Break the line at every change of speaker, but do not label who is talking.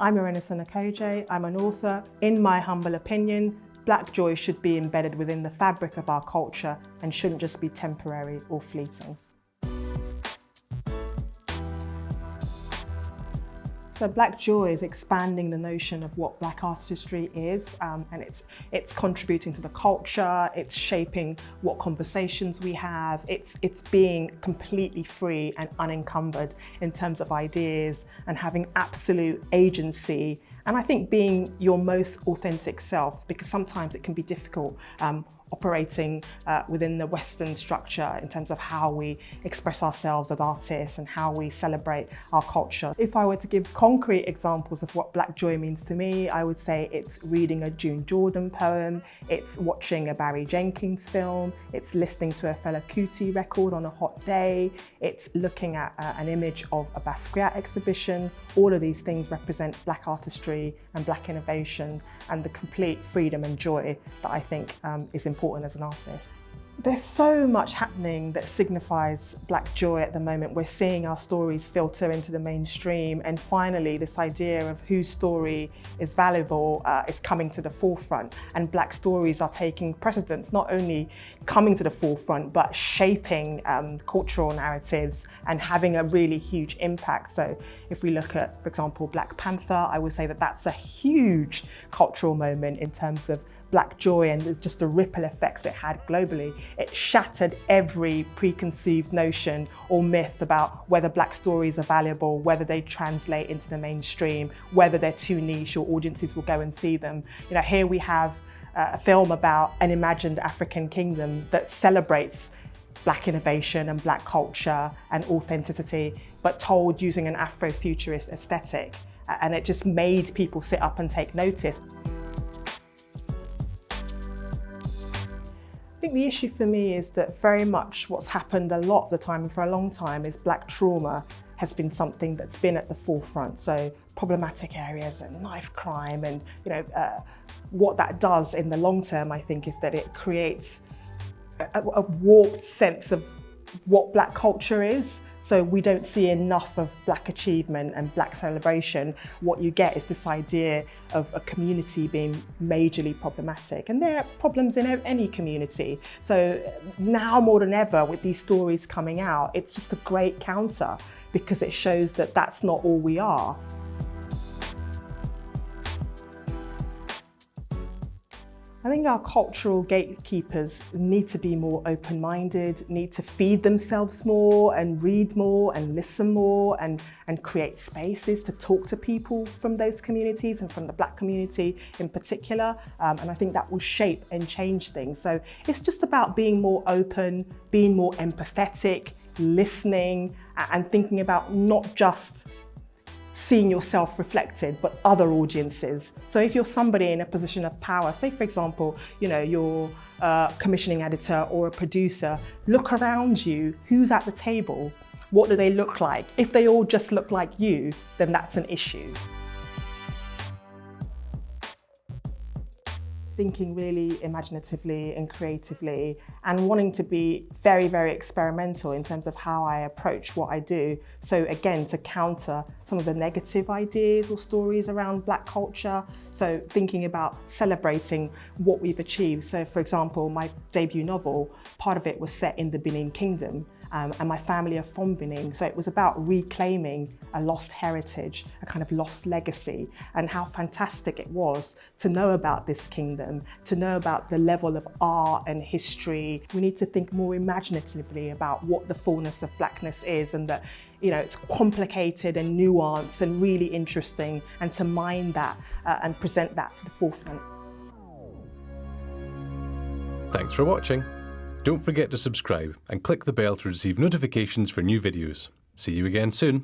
I'm Irenosen Okojie, I'm an author. In my humble opinion, Black joy should be embedded within the fabric of our culture and shouldn't just be temporary or fleeting. So Black joy is expanding the notion of what Black artistry is, and it's contributing to the culture, it's shaping what conversations we have, it's being completely free and unencumbered in terms of ideas and having absolute agency. And I think being your most authentic self, because sometimes it can be difficult operating within the Western structure in terms of how we express ourselves as artists and how we celebrate our culture. If I were to give concrete examples of what Black joy means to me, I would say it's reading a June Jordan poem, it's watching a Barry Jenkins film, it's listening to a Fela Kuti record on a hot day, it's looking at an image of a Basquiat exhibition. All of these things represent Black artistry and Black innovation and the complete freedom and joy that I think is important as an artist. There's so much happening that signifies Black joy at the moment. We're seeing our stories filter into the mainstream, and finally this idea of whose story is valuable is coming to the forefront, and Black stories are taking precedence, not only coming to the forefront but shaping cultural narratives and having a really huge impact. So if we look at, for example, Black Panther, I would say that that's a huge cultural moment in terms of Black joy and just the ripple effects it had globally. It shattered every preconceived notion or myth about whether Black stories are valuable, whether they translate into the mainstream, whether they're too niche or audiences will go and see them. You know, here we have a film about an imagined African kingdom that celebrates Black innovation and Black culture and authenticity, but told using an Afrofuturist aesthetic. And it just made people sit up and take notice. I think the issue for me is that very much what's happened a lot of the time and for a long time is Black trauma has been something that's been at the forefront. So problematic areas and knife crime and what that does in the long term, I think, is that it creates a warped sense of what Black culture is. So we don't see enough of Black achievement and Black celebration. What you get is this idea of a community being majorly problematic. And there are problems in any community. So now more than ever, with these stories coming out, it's just a great counter because it shows that that's not all we are. I think our cultural gatekeepers need to be more open-minded, need to feed themselves more and read more and listen more and create spaces to talk to people from those communities and from the Black community in particular. And I think that will shape and change things. So it's just about being more open, being more empathetic, listening and thinking about not just seeing yourself reflected, but other audiences. So if you're somebody in a position of power, say for example, you're a commissioning editor or a producer, look around you, who's at the table? What do they look like? If they all just look like you, then that's an issue. Thinking really imaginatively and creatively and wanting to be very, very experimental in terms of how I approach what I do. So again, to counter some of the negative ideas or stories around Black culture. So thinking about celebrating what we've achieved. So for example, my debut novel, part of it was set in the Benin Kingdom. And my family are from Benin. So it was about reclaiming a lost heritage, a kind of lost legacy, and how fantastic it was to know about this kingdom, to know about the level of art and history. We need to think more imaginatively about what the fullness of Blackness is, and that it's complicated and nuanced and really interesting, and to mine that and present that to the forefront.
Thanks for watching. Don't forget to subscribe and click the bell to receive notifications for new videos. See you again soon.